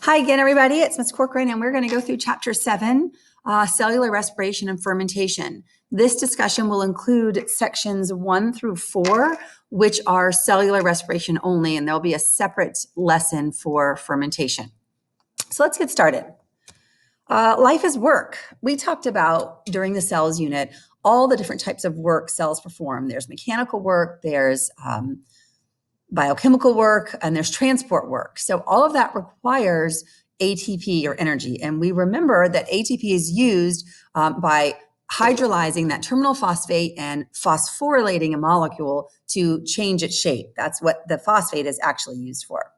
Hi again, everybody. It's Ms. Corcoran, and we're going to go through Chapter 7, Cellular Respiration and Fermentation. This discussion will include sections 1 through 4, which are cellular respiration only, and there'll be a separate lesson for fermentation. So let's get started. Life is work. We talked about, during the cells unit, all the different types of work cells perform. There's mechanical work, there's biochemical work, and there's transport work. So all of that requires ATP or energy. And we remember that ATP is used by hydrolyzing that terminal phosphate and phosphorylating a molecule to change its shape. That's what the phosphate is actually used for.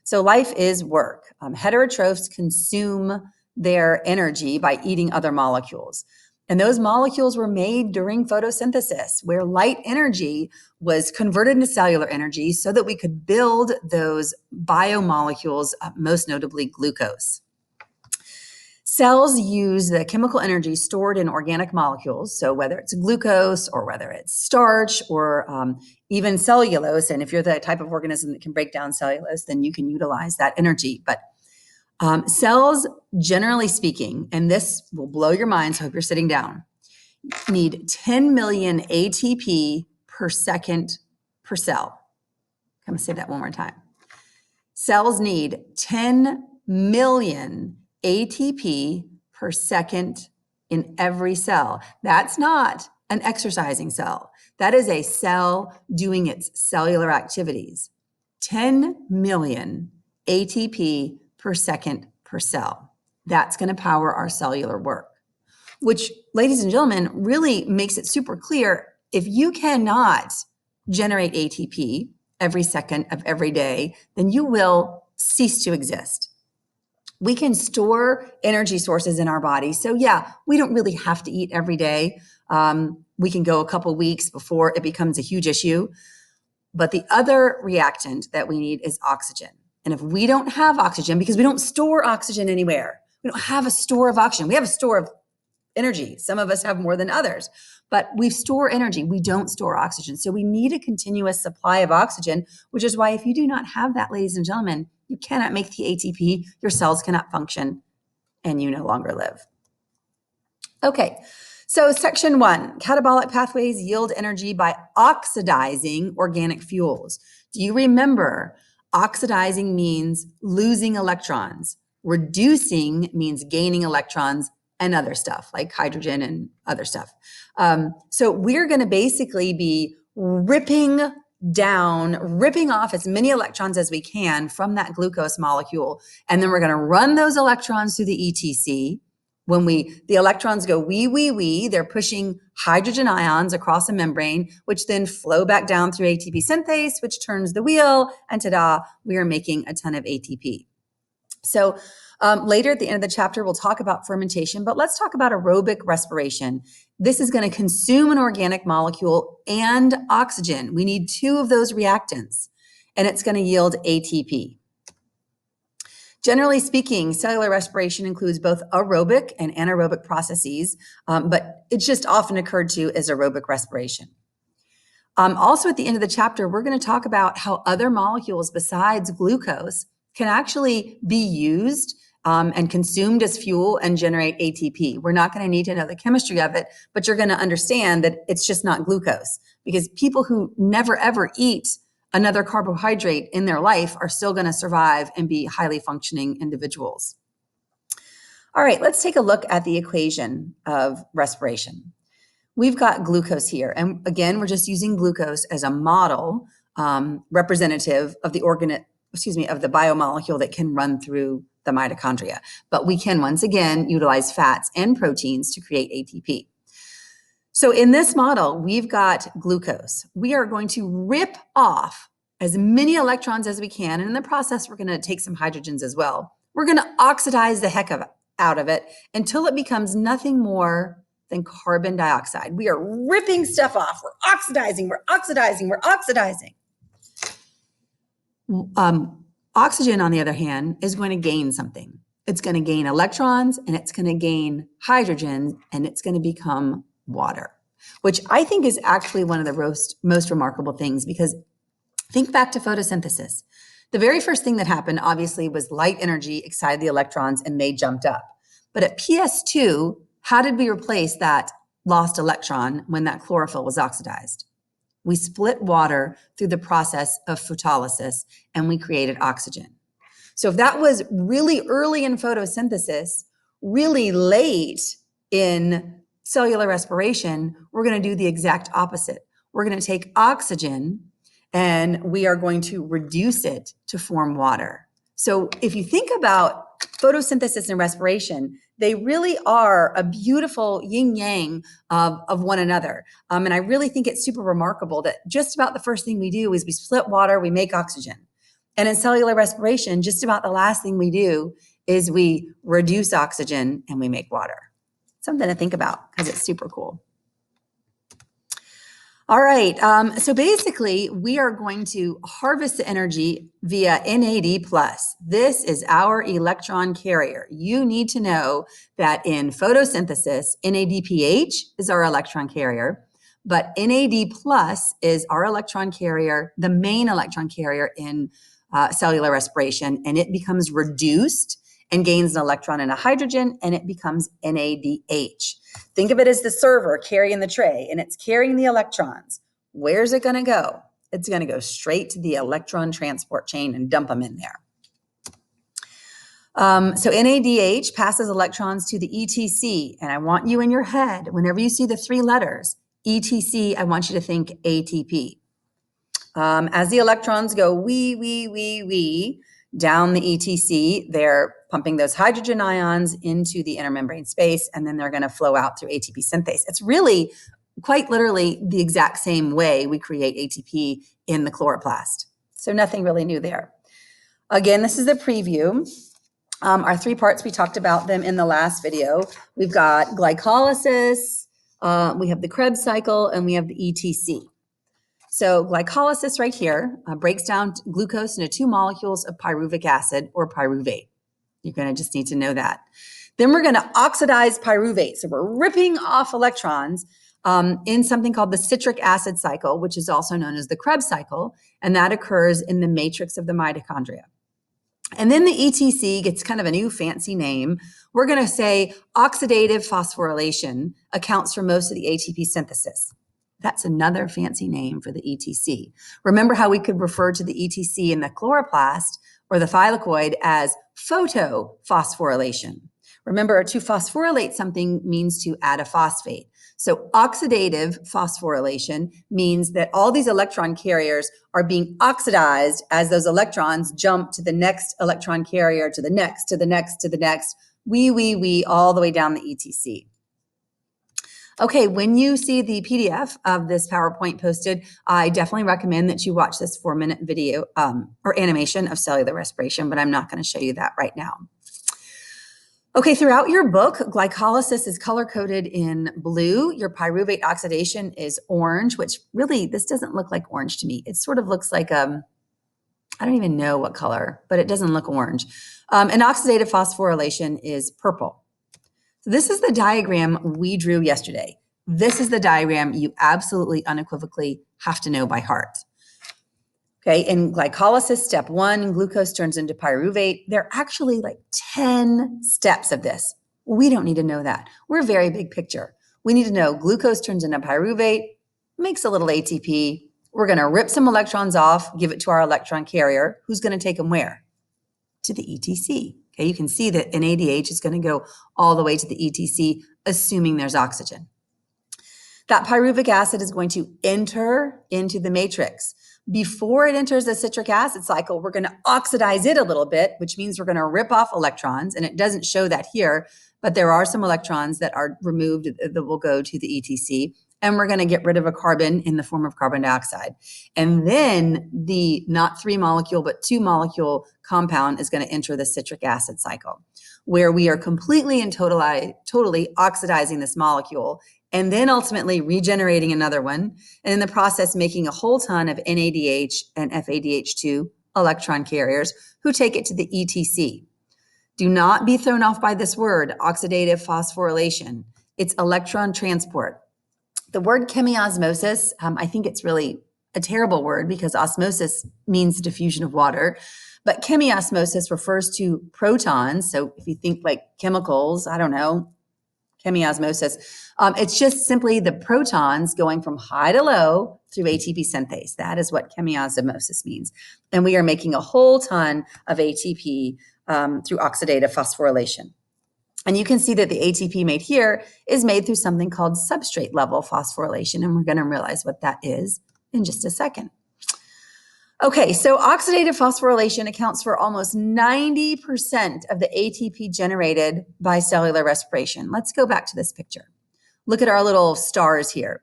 So life is work. Heterotrophs consume their energy by eating other molecules. And those molecules were made during photosynthesis, where light energy was converted into cellular energy so that we could build those biomolecules, most notably glucose. Cells use the chemical energy stored in organic molecules, so whether it's glucose or whether it's starch or even cellulose, and if you're the type of organism that can break down cellulose, then you can utilize that energy. But cells, generally speaking, and this will blow your mind, so I hope you're sitting down, need 10 million ATP per second per cell. I'm going to say that one more time. Cells need 10 million ATP per second in every cell. That's not an exercising cell. That is a cell doing its cellular activities. 10 million ATP per second per cell. That's going to power our cellular work, which, ladies and gentlemen, really makes it super clear. If you cannot generate ATP every second of every day, then you will cease to exist. We can store energy sources in our body. So yeah, we don't really have to eat every day. We can go a couple weeks before it becomes a huge issue. But the other reactant that we need is oxygen. And if we don't have oxygen, because we don't store oxygen anywhere, we don't have a store of oxygen. We have a store of energy. Some of us have more than others, but we store energy. We don't store oxygen. So we need a continuous supply of oxygen, which is why if you do not have that, ladies and gentlemen, you cannot make the ATP, your cells cannot function, and you no longer live. Okay, so section 1, catabolic pathways yield energy by oxidizing organic fuels. Do you remember oxidizing means losing electrons? Reducing means gaining electrons and other stuff like hydrogen and other stuff. So we're going to basically be ripping off as many electrons as we can from that glucose molecule. And then we're going to run those electrons through the ETC. When the electrons go wee, they're pushing hydrogen ions across a membrane, which then flow back down through ATP synthase, which turns the wheel, and ta-da, we are making a ton of ATP. So later at the end of the chapter, we'll talk about fermentation, but let's talk about aerobic respiration. This is going to consume an organic molecule and oxygen. We need 2 of those reactants, and it's going to yield ATP. Generally speaking, cellular respiration includes both aerobic and anaerobic processes, but it's just often occurred to as aerobic respiration. Also at the end of the chapter, we're going to talk about how other molecules besides glucose can actually be used and consumed as fuel and generate ATP. We're not going to need to know the chemistry of it, but you're going to understand that it's just not glucose, because people who never ever eat another carbohydrate in their life are still going to survive and be highly functioning individuals. All right, let's take a look at the equation of respiration. We've got glucose here, and again, we're just using glucose as a model representative of the of the biomolecule that can run through the mitochondria. But we can, once again, utilize fats and proteins to create ATP. So in this model, we've got glucose. We are going to rip off as many electrons as we can. And in the process, we're going to take some hydrogens as well. We're going to oxidize the heck out of it until it becomes nothing more than carbon dioxide. We are ripping stuff off. We're oxidizing. Oxygen, on the other hand, is going to gain something. It's going to gain electrons, and it's going to gain hydrogen, and it's going to become water, which I think is actually one of the most remarkable things, because think back to photosynthesis. The very first thing that happened, obviously, was light energy excited the electrons and they jumped up. But at PS2, how did we replace that lost electron when that chlorophyll was oxidized? We split water through the process of photolysis and we created oxygen. So if that was really early in photosynthesis, really late in cellular respiration, we're going to do the exact opposite. We're going to take oxygen and we are going to reduce it to form water. So if you think about photosynthesis and respiration, they really are a beautiful yin-yang of one another. And I really think it's super remarkable that just about the first thing we do is we split water, we make oxygen. And in cellular respiration, just about the last thing we do is we reduce oxygen and we make water. Something to think about because it's super cool. All right, so basically we are going to harvest the energy via NAD+. This is our electron carrier. You need to know that in photosynthesis, NADPH is our electron carrier, but NAD+ is our electron carrier, the main electron carrier in cellular respiration, and it becomes reduced and gains an electron and a hydrogen, and it becomes NADH. Think of it as the server carrying the tray, and it's carrying the electrons. Where's it going to go? It's going to go straight to the electron transport chain and dump them in there. So NADH passes electrons to the ETC, and I want you in your head, whenever you see the three letters, ETC, I want you to think ATP. As the electrons go wee down the ETC, they're pumping those hydrogen ions into the inner membrane space, and then they're going to flow out through ATP synthase. It's really quite literally the exact same way we create ATP in the chloroplast. So nothing really new there. Again, this is the preview. Our three parts, we talked about them in the last video. We've got glycolysis, we have the Krebs cycle, and we have the ETC. So glycolysis right here breaks down glucose into two molecules of pyruvic acid or pyruvate. You're going to just need to know that. Then we're going to oxidize pyruvate. So we're ripping off electrons in something called the citric acid cycle, which is also known as the Krebs cycle, and that occurs in the matrix of the mitochondria. And then the ETC gets kind of a new fancy name. We're going to say oxidative phosphorylation accounts for most of the ATP synthesis. That's another fancy name for the ETC. Remember how we could refer to the ETC in the chloroplast or the thylakoid as photophosphorylation. Remember, to phosphorylate something means to add a phosphate. So oxidative phosphorylation means that all these electron carriers are being oxidized as those electrons jump to the next electron carrier, to the next, to the next, to the next, all the way down the ETC. Okay, when you see the PDF of this PowerPoint posted, I definitely recommend that you watch this 4-minute video or animation of cellular respiration, but I'm not going to show you that right now. Okay, throughout your book, glycolysis is color-coded in blue. Your pyruvate oxidation is orange, which really, this doesn't look like orange to me. It sort of looks like, I don't even know what color, but it doesn't look orange. And oxidative phosphorylation is purple. So this is the diagram we drew yesterday. This is the diagram you absolutely unequivocally have to know by heart. Okay, in glycolysis, step 1, glucose turns into pyruvate. There are actually like 10 steps of this. We don't need to know that. We're very big picture. We need to know glucose turns into pyruvate, makes a little ATP. We're going to rip some electrons off, give it to our electron carrier. Who's going to take them where? To the ETC. Okay, you can see that NADH is going to go all the way to the ETC, assuming there's oxygen. That pyruvic acid is going to enter into the matrix. Before it enters the citric acid cycle, we're going to oxidize it a little bit, which means we're going to rip off electrons, and it doesn't show that here, but there are some electrons that are removed that will go to the ETC, and we're going to get rid of a carbon in the form of carbon dioxide. And then the not 3 molecule, but 2 molecule compound is going to enter the citric acid cycle, where we are completely and totally oxidizing this molecule, and then ultimately regenerating another one, and in the process making a whole ton of NADH and FADH2 electron carriers who take it to the ETC. Do not be thrown off by this word, oxidative phosphorylation. It's electron transport. The word chemiosmosis, I think it's really a terrible word because osmosis means diffusion of water, but chemiosmosis refers to protons. So if you think like chemicals, I don't know, chemiosmosis, it's just simply the protons going from high to low through ATP synthase. That is what chemiosmosis means. And we are making a whole ton of ATP through oxidative phosphorylation. And you can see that the ATP made here is made through something called substrate level phosphorylation. And we're going to realize what that is in just a second. Okay, so oxidative phosphorylation accounts for almost 90% of the ATP generated by cellular respiration. Let's go back to this picture. Look at our little stars here.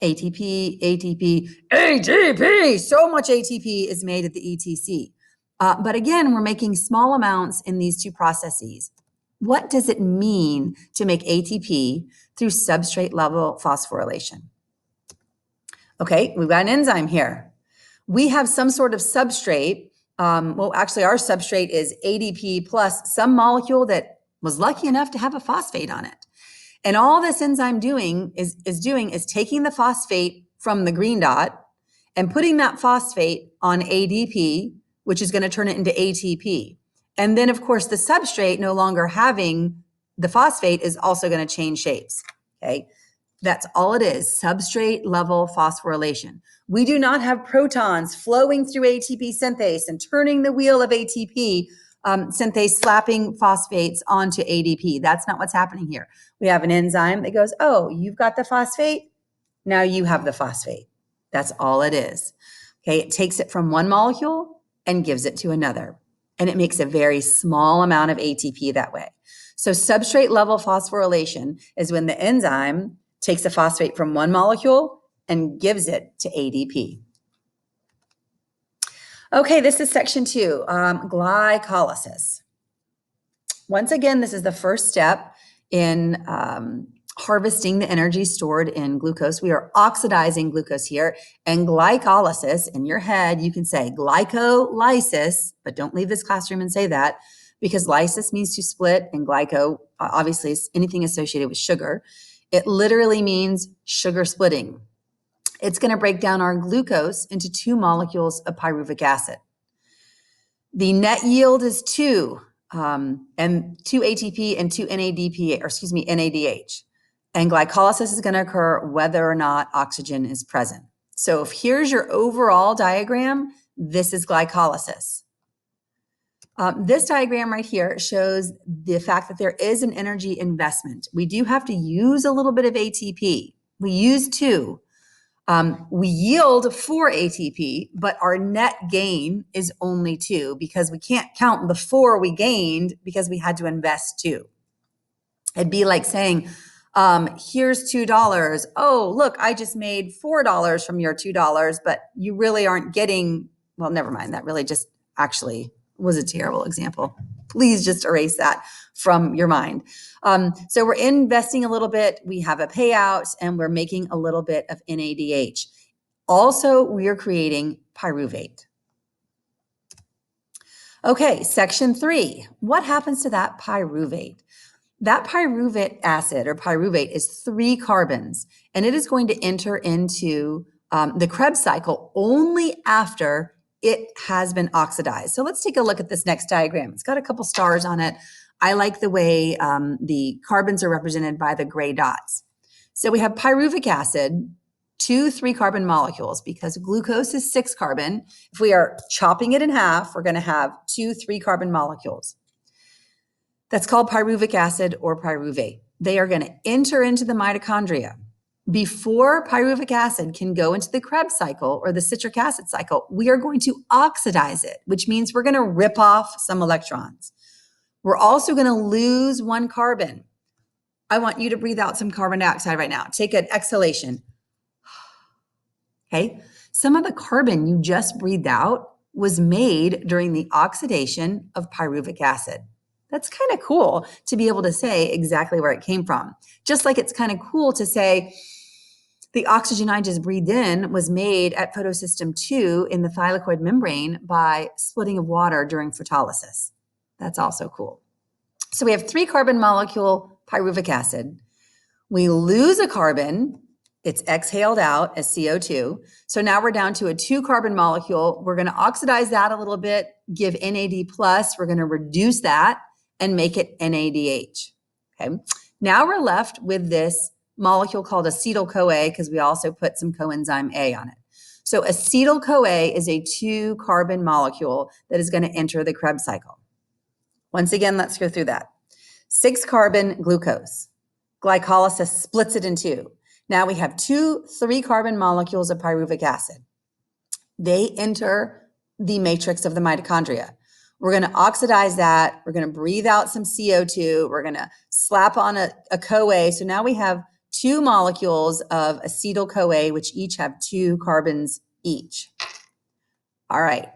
ATP, ATP, ATP. So much ATP is made at the ETC. But again, we're making small amounts in these two processes. What does it mean to make ATP through substrate level phosphorylation? Okay, we've got an enzyme here. We have some sort of substrate. Well, actually, our substrate is ADP plus some molecule that was lucky enough to have a phosphate on it. And all this enzyme is taking the phosphate from the green dot and putting that phosphate on ADP, which is going to turn it into ATP. And then, of course, the substrate no longer having the phosphate is also going to change shapes. Okay, that's all it is, substrate level phosphorylation. We do not have protons flowing through ATP synthase and turning the wheel of ATP synthase, slapping phosphates onto ADP. That's not what's happening here. We have an enzyme that goes, oh, you've got the phosphate, now you have the phosphate. That's all it is. Okay, it takes it from one molecule and gives it to another. And it makes a very small amount of ATP that way. So substrate level phosphorylation is when the enzyme takes a phosphate from one molecule and gives it to ADP. Okay, this is section 2, glycolysis. Once again, this is the first step in harvesting the energy stored in glucose. We are oxidizing glucose here, and glycolysis, in your head, you can say glycolysis, but don't leave this classroom and say that, because lysis means to split, and glyco, obviously, is anything associated with sugar. It literally means sugar splitting. It's going to break down our glucose into 2 molecules of pyruvate acid. The net yield is 2, and 2 ATP and 2 NADH. And glycolysis is going to occur whether or not oxygen is present. So if here's your overall diagram, this is glycolysis. This diagram right here shows the fact that there is an energy investment. We do have to use a little bit of ATP. We use 2. We yield 4 ATP, but our net gain is only 2 because we can't count the 4 we gained because we had to invest 2. It'd be like saying, here's $2. Oh, look, I just made $4 from your $2, but you really aren't getting, well, never mind. That really just actually was a terrible example. Please just erase that from your mind. So we're investing a little bit, we have a payout, and we're making a little bit of NADH. Also, we are creating pyruvate. Okay, section 3. What happens to that pyruvate? That pyruvate acid or pyruvate is 3 carbons, and it is going to enter into the Krebs cycle only after it has been oxidized. So let's take a look at this next diagram. It's got a couple stars on it. I like the way the carbons are represented by the gray dots. So we have pyruvic acid, 2 3-carbon molecules, because glucose is 6 carbon. If we are chopping it in half, we're going to have 2 3-carbon molecules. That's called pyruvic acid or pyruvate. They are going to enter into the mitochondria. Before pyruvic acid can go into the Krebs cycle or the citric acid cycle, we are going to oxidize it, which means we're going to rip off some electrons. We're also going to lose 1 carbon. I want you to breathe out some carbon dioxide right now. Take an exhalation. Okay. Some of the carbon you just breathed out was made during the oxidation of pyruvic acid. That's kind of cool to be able to say exactly where it came from. Just like it's kind of cool to say the oxygen I just breathed in was made at photosystem 2 in the thylakoid membrane by splitting of water during photolysis. That's also cool. So we have 3-carbon molecule pyruvic acid. We lose a carbon It's exhaled out as CO2. So now we're down to a 2-carbon molecule. We're going to oxidize that a little bit, give NAD+. We're going to reduce that and make it NADH. Okay. Now we're left with this molecule called acetyl-CoA because we also put some coenzyme A on it. So acetyl-CoA is a 2-carbon molecule that is going to enter the Krebs cycle. Once again, let's go through that. 6-carbon glucose. Glycolysis splits it in 2. Now we have 2 3-carbon molecules of pyruvate acid. They enter the matrix of the mitochondria. We're going to oxidize that. We're going to breathe out some CO2. We're going to slap on a CoA. So now we have 2 molecules of acetyl-CoA, which each have 2 carbons each. All right.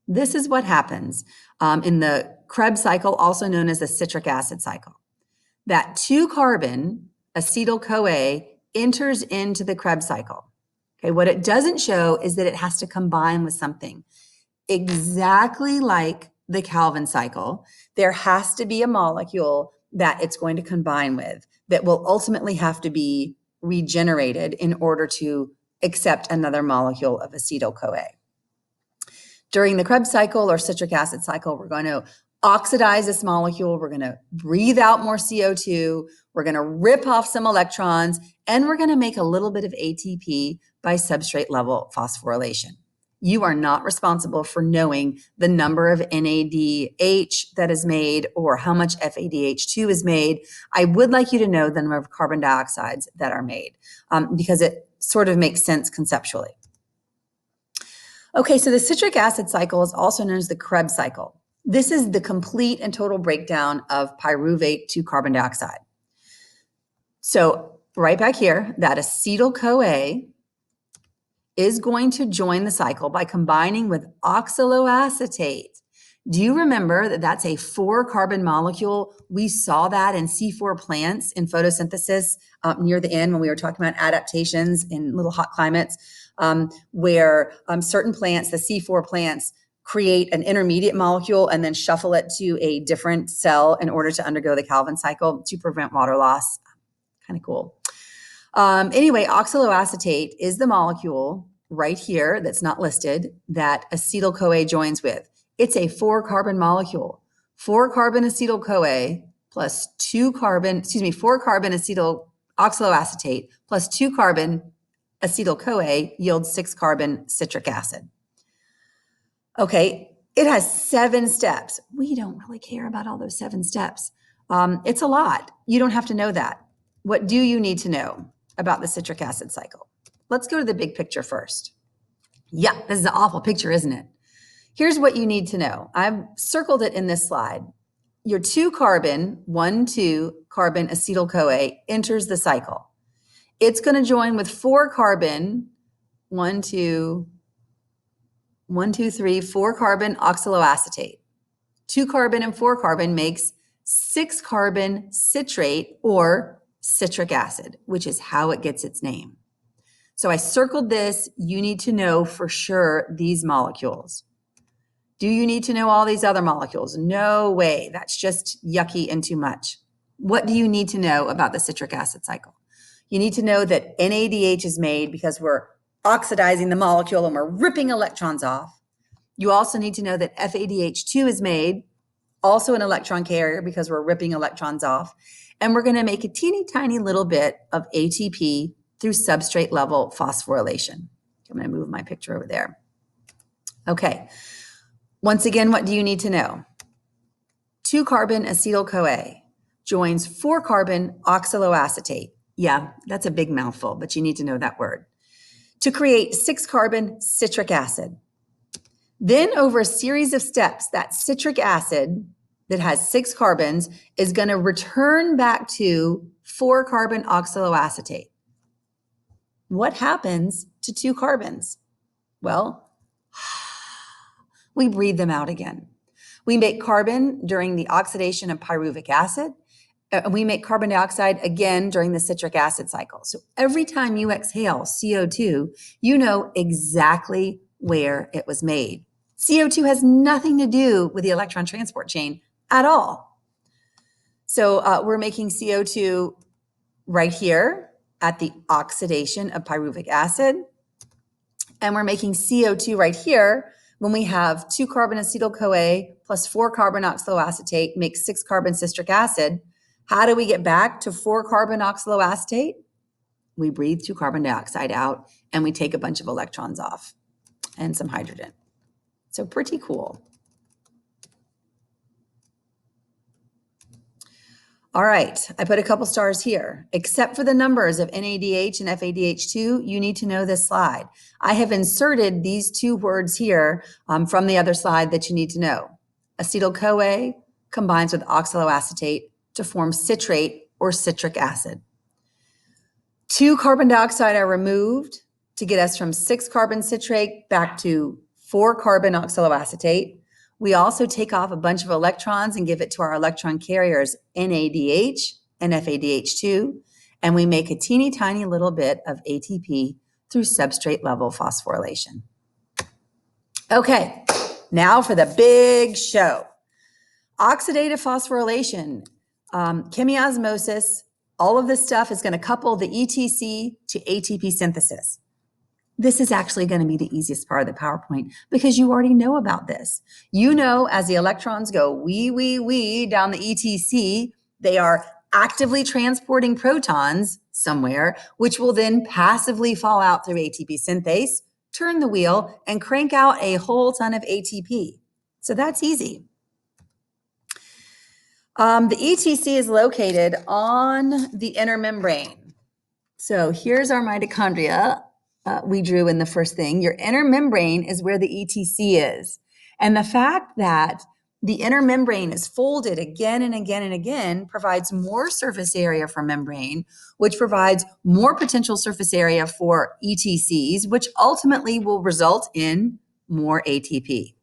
This is what happens in the Krebs cycle, also known as the citric acid cycle. That 2-carbon acetyl-CoA enters into the Krebs cycle. Okay, what it doesn't show is that it has to combine with something. Exactly like the Calvin cycle, there has to be a molecule that it's going to combine with that will ultimately have to be regenerated in order to accept another molecule of acetyl-CoA. During the Krebs cycle or citric acid cycle, we're going to oxidize this molecule. We're going to breathe out more CO2. We're going to rip off some electrons, and we're going to make a little bit of ATP by substrate level phosphorylation. You are not responsible for knowing the number of NADH that is made or how much FADH2 is made. I would like you to know the number of carbon dioxides that are made because it sort of makes sense conceptually. Okay, so the citric acid cycle is also known as the Krebs cycle. This is the complete and total breakdown of pyruvate to carbon dioxide. So right back here, that acetyl-CoA is going to join the cycle by combining with oxaloacetate. Do you remember that that's a 4-carbon molecule? We saw that in C4 plants in photosynthesis near the end when we were talking about adaptations in little hot climates, where certain plants, the C4 plants, create an intermediate molecule and then shuffle it to a different cell in order to undergo the Calvin cycle to prevent water loss. Kind of cool. Anyway, oxaloacetate is the molecule right here that's not listed that acetyl-CoA joins with. It's a 4-carbon molecule. 4-carbon acetyl-CoA plus 4-carbon acetyl oxaloacetate plus 2-carbon acetyl-CoA yields 6-carbon citric acid. Okay, it has 7 steps. We don't really care about all those 7 steps. It's a lot. You don't have to know that. What do you need to know about the citric acid cycle? Let's go to the big picture first. Yeah, this is an awful picture, isn't it? Here's what you need to know. I've circled it in this slide. Your 2-carbon, 1,2-carbon acetyl-CoA enters the cycle. It's going to join with 4-carbon, 4-carbon oxaloacetate. 2-carbon and 4-carbon makes 6-carbon citrate or citric acid, which is how it gets its name. So I circled this. You need to know for sure these molecules. Do you need to know all these other molecules? No way. That's just yucky and too much. What do you need to know about the citric acid cycle? You need to know that NADH is made because we're oxidizing the molecule and we're ripping electrons off. You also need to know that FADH2 is made, also an electron carrier because we're ripping electrons off. And we're going to make a teeny tiny little bit of ATP through substrate level phosphorylation. I'm going to move my picture over there. Okay. Once again, what do you need to know? 2-carbon acetyl-CoA joins 4-carbon oxaloacetate. Yeah, that's a big mouthful, but you need to know that word. To create 6-carbon citric acid. Then over a series of steps, that citric acid that has 6 carbons is going to return back to 4-carbon oxaloacetate. What happens to 2 carbons? Well, we breathe them out again. We make carbon during the oxidation of pyruvic acid. We make carbon dioxide again during the citric acid cycle. So every time you exhale CO2, you know exactly where it was made. CO2 has nothing to do with the electron transport chain at all. So we're making CO2 right here at the oxidation of pyruvic acid. And we're making CO2 right here when we have 2-carbon-acetyl-CoA plus 4-carbon-oxaloacetate makes 6-carbon citric acid. How do we get back to 4-carbon-oxaloacetate? We breathe 2 carbon dioxide out and we take a bunch of electrons off and some hydrogen. So pretty cool. All right, I put a couple stars here. Except for the numbers of NADH and FADH2, you need to know this slide. I have inserted these 2 words here from the other slide that you need to know. Acetyl-CoA combines with oxaloacetate to form citrate or citric acid. 2 carbon dioxide are removed to get us from 6-carbon citrate back to 4-carbon oxaloacetate. We also take off a bunch of electrons and give it to our electron carriers, NADH and FADH2, and we make a teeny tiny little bit of ATP through substrate level phosphorylation. Okay, now for the big show. Oxidative phosphorylation, chemiosmosis, all of this stuff is going to couple the ETC to ATP synthesis. This is actually going to be the easiest part of the PowerPoint because you already know about this. You know, as the electrons go wee down the ETC, they are actively transporting protons somewhere, which will then passively fall out through ATP synthase, turn the wheel, and crank out a whole ton of ATP. So that's easy. The ETC is located on the inner membrane. So here's our mitochondria. We drew in the first thing. Your inner membrane is where the ETC is. And the fact that the inner membrane is folded again and again and again provides more surface area for membrane, which provides more potential surface area for ETCs, which ultimately will result in more ATP.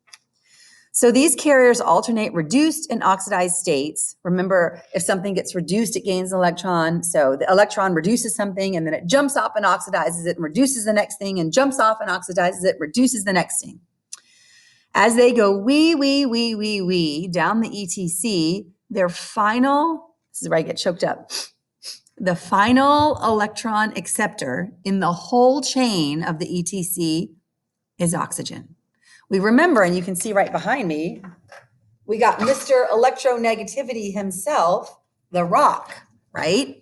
So these carriers alternate reduced and oxidized states. Remember, if something gets reduced, it gains an electron. So the electron reduces something and then it jumps off and oxidizes it and reduces the next thing and jumps off and oxidizes it, reduces the next thing. As they go wee down the ETC, their final, this is where I get choked up, the final electron acceptor in the whole chain of the ETC is oxygen. We remember, and you can see right behind me, we got Mr. Electronegativity himself, the rock, right?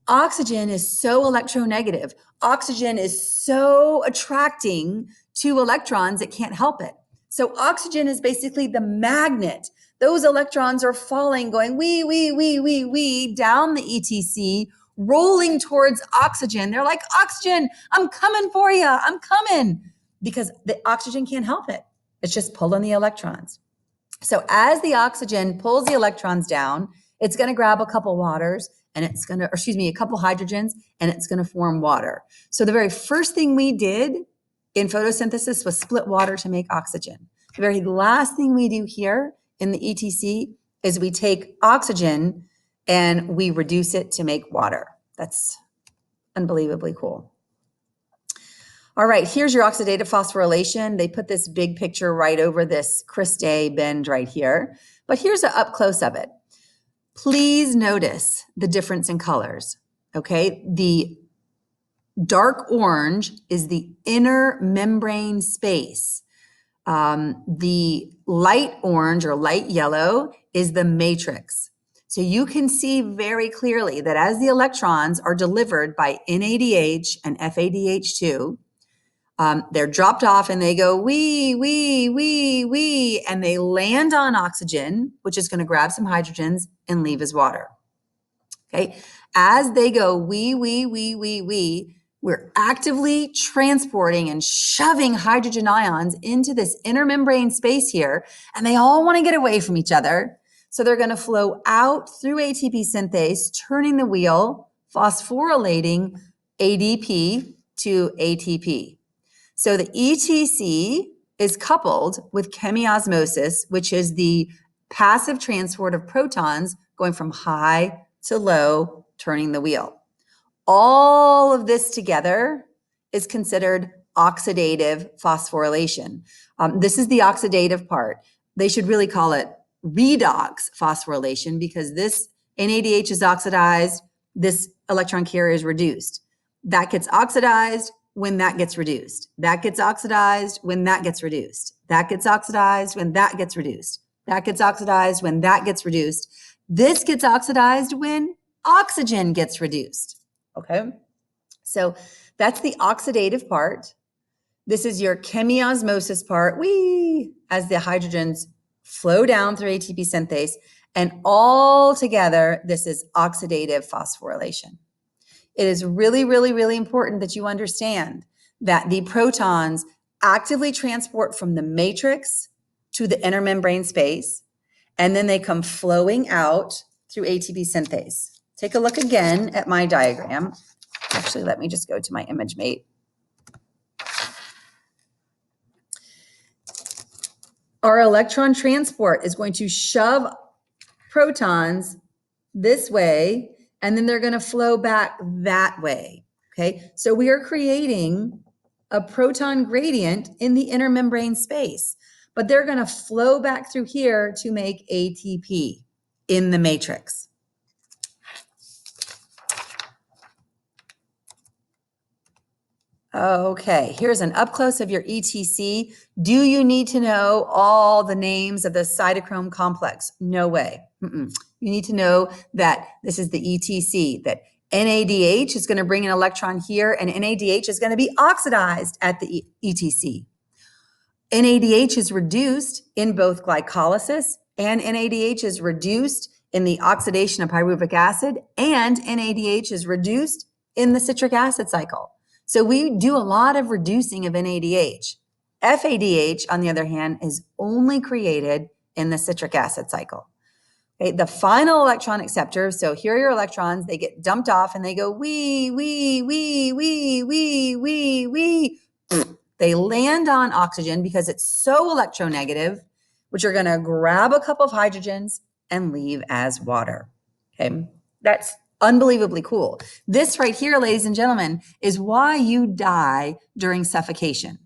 Oxygen is so electronegative. Oxygen is so attracting to electrons, it can't help it. So oxygen is basically the magnet. Those electrons are falling, going wee down the ETC, rolling towards oxygen. They're like, oxygen, I'm coming for you. I'm coming. Because the oxygen can't help it. It's just pulling the electrons. So as the oxygen pulls the electrons down, it's going to grab a couple waters and it's going to, a couple hydrogens, and it's going to form water. So the very first thing we did in photosynthesis was split water to make oxygen. The very last thing we do here in the ETC is we take oxygen and we reduce it to make water. That's unbelievably cool. All right, here's your oxidative phosphorylation. They put this big picture right over this Christ bend right here, but here's an up close of it. Please notice the difference in colors, okay? The dark orange is the inner membrane space. The light orange or light yellow is the matrix. So you can see very clearly that as the electrons are delivered by NADH and FADH2, they're dropped off and they go wee, and they land on oxygen, which is going to grab some hydrogens and leave as water. Okay. As they go wee, we're actively transporting and shoving hydrogen ions into this inner membrane space here, and they all want to get away from each other. So they're going to flow out through ATP synthase, turning the wheel, phosphorylating ADP to ATP. So the ETC is coupled with chemiosmosis, which is the passive transport of protons going from high to low, turning the wheel. All of this together is considered oxidative phosphorylation. This is the oxidative part. They should really call it redox phosphorylation because this NADH is oxidized, this electron carrier is reduced. That gets oxidized when that gets reduced. That gets oxidized when that gets reduced. That gets oxidized when that gets reduced. That gets oxidized when that gets reduced. This gets oxidized when oxygen gets reduced. Okay? So that's the oxidative part. This is your chemiosmosis part. As the hydrogens flow down through ATP synthase, and all together, this is oxidative phosphorylation. It is really, really, really important that you understand that the protons actively transport from the matrix to the inner membrane space, and then they come flowing out through ATP synthase. Take a look again at my diagram. Actually, let me just go to my image mate. Our electron transport is going to shove protons this way, and then they're going to flow back that way. Okay, so we are creating a proton gradient in the inner membrane space, but they're going to flow back through here to make ATP in the matrix. Okay, here's an up close of your ETC. Do you need to know all the names of the cytochrome complex? No way. You need to know that this is the ETC, that NADH is going to bring an electron here, and NADH is going to be oxidized at the ETC. NADH is reduced in both glycolysis, and NADH is reduced in the oxidation of pyruvic acid, and NADH is reduced in the citric acid cycle. So we do a lot of reducing of NADH. FADH, on the other hand, is only created in the citric acid cycle. Okay, the final electron acceptor, so here are your electrons, they get dumped off and they go wee, wee, wee, wee, wee, wee, wee. They land on oxygen because it's so electronegative, which are going to grab a couple of hydrogens and leave as water. Okay, that's unbelievably cool. This right here, ladies and gentlemen, is why you die during suffocation.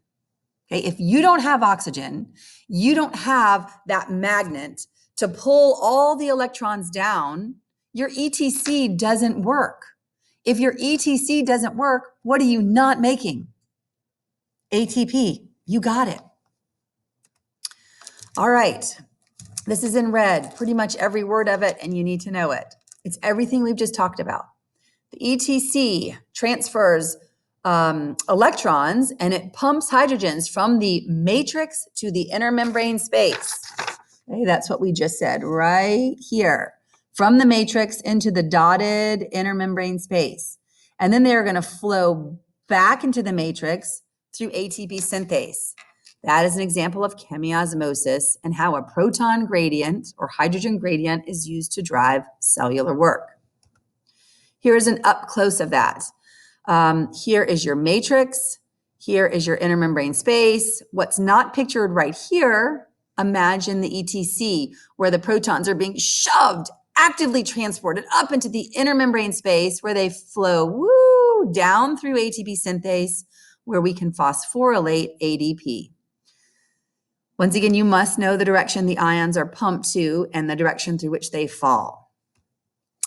Okay, if you don't have oxygen, you don't have that magnet to pull all the electrons down, your ETC doesn't work. If your ETC doesn't work, what are you not making? ATP. You got it. All right. This is in red, pretty much every word of it, and you need to know it. It's everything we've just talked about. The ETC transfers electrons, and it pumps hydrogens from the matrix to the inner membrane space. Okay, that's what we just said right here. From the matrix into the dotted inner membrane space. And then they're going to flow back into the matrix through ATP synthase. That is an example of chemiosmosis and how a proton gradient or hydrogen gradient is used to drive cellular work. Here's an up close of that. Here is your matrix. Here is your inner membrane space. What's not pictured right here, imagine the ETC where the protons are being shoved, actively transported up into the inner membrane space where they flow down through ATP synthase where we can phosphorylate ADP. Once again, you must know the direction the ions are pumped to and the direction through which they fall.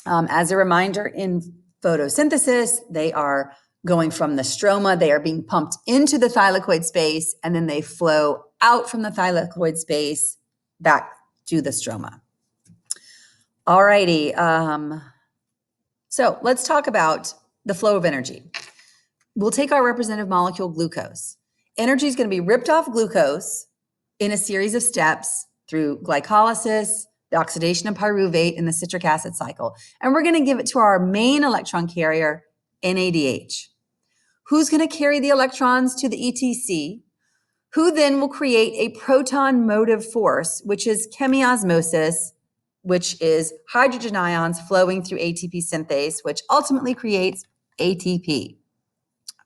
As a reminder, in photosynthesis, they are going from the stroma, they are being pumped into the thylakoid space, and then they flow out from the thylakoid space back to the stroma. All righty, so let's talk about the flow of energy. We'll take our representative molecule glucose. Energy is going to be ripped off glucose in a series of steps through glycolysis, the oxidation of pyruvate in the citric acid cycle. And we're going to give it to our main electron carrier, NADH. Who's going to carry the electrons to the ETC? Who then will create a proton motive force, which is chemiosmosis, which is hydrogen ions flowing through ATP synthase, which ultimately creates ATP.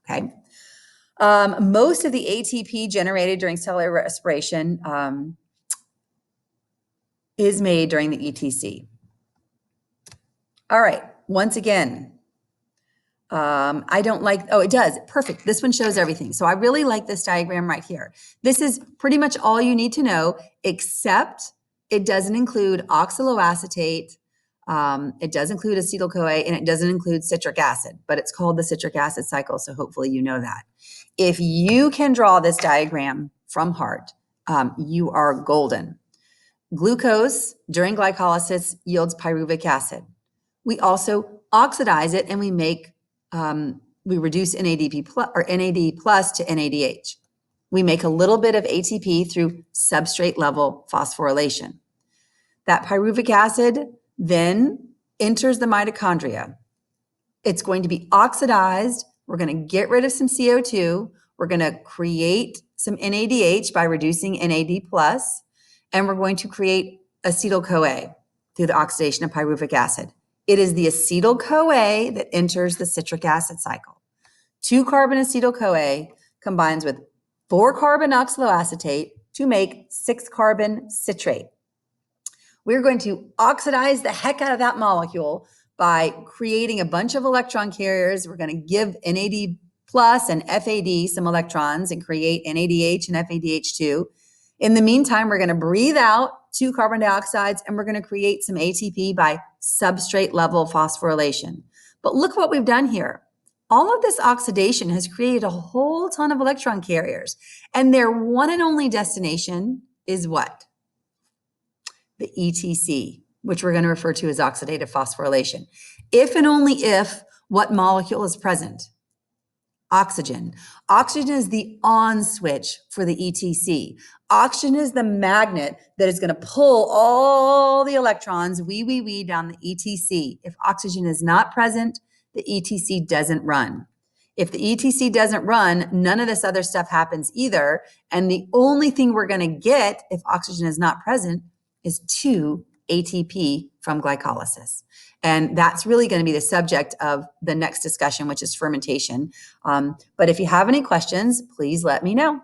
Okay. Most of the ATP generated during cellular respiration is made during the ETC. All right, once again, I don't like, oh, it does, perfect. This one shows everything. So I really like this diagram right here. This is pretty much all you need to know, except it doesn't include oxaloacetate, It does include acetyl-CoA, and it doesn't include citric acid, but it's called the citric acid cycle, so hopefully you know that. If you can draw this diagram from heart, you are golden. Glucose during glycolysis yields pyruvic acid. We also oxidize it, and we reduce NAD plus to NADH. We make a little bit of ATP through substrate level phosphorylation. That pyruvic acid then enters the mitochondria. It's going to be oxidized. We're going to get rid of some CO2. We're going to create some NADH by reducing NAD plus, and we're going to create acetyl-CoA through the oxidation of pyruvic acid. It is the acetyl-CoA that enters the citric acid cycle. 2-carbon acetyl-CoA combines with 4-carbon oxaloacetate to make 6-carbon citrate. We're going to oxidize the heck out of that molecule by creating a bunch of electron carriers. We're going to give NAD plus and FAD some electrons and create NADH and FADH2. In the meantime, we're going to breathe out 2 carbon dioxides, and we're going to create some ATP by substrate level phosphorylation. But look what we've done here. All of this oxidation has created a whole ton of electron carriers, and their one and only destination is what? The ETC, which we're going to refer to as oxidative phosphorylation. If and only if, what molecule is present? Oxygen. Oxygen is the on switch for the ETC. Oxygen is the magnet that is going to pull all the electrons down the ETC. If oxygen is not present, the ETC doesn't run. If the ETC doesn't run, none of this other stuff happens either. And the only thing we're going to get if oxygen is not present is 2 ATP from glycolysis. And that's really going to be the subject of the next discussion, which is fermentation. But if you have any questions, please let me know.